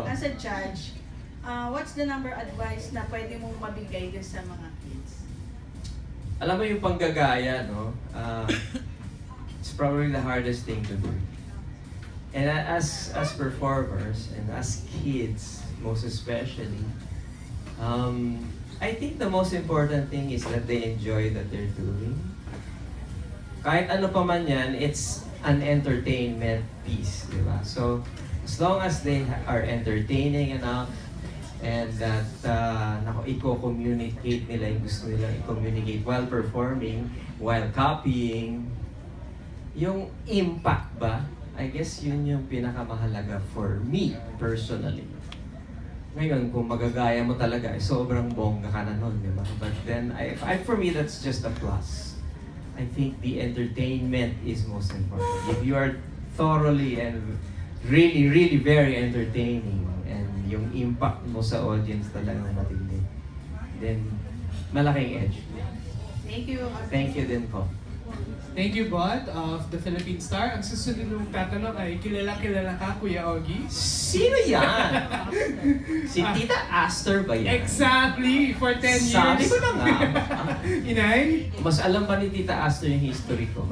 as a judge, what's the number advice na pwede mong mabigay din sa mga kids? Alam mo yung panggagaya, no? It's probably the hardest thing to do. And as performers and as kids, most especially, I think the most important thing is that they enjoy that they're doing. Kahit ano pa man yan, it's an entertainment piece, di ba? So, as long as they are entertaining enough and that i-communicate nila yung gusto nila i-communicate while performing, while copying, yung impact ba? I guess yun yung pinakamahalaga for me, personally. Ngayon, kung magagaya mo talaga, sobrang bongga ka na nun, di ba? But then, for me, that's just a plus. I think the entertainment is most important. If you are thoroughly and really, really very entertaining and yung impact mo sa audience talagang matindi, then malaking edge. Thank you. Thank you din po. Thank you, Bud, of the Philippine Star. Ang susunod ng tatanong ay, kilala ka, Kuya Ogie? Sino yan? Si Tita Astor ba yan? Exactly! For 10 years. Sabi ko na nga. Inay? Mas alam pa ni Tita Astor yung history ko.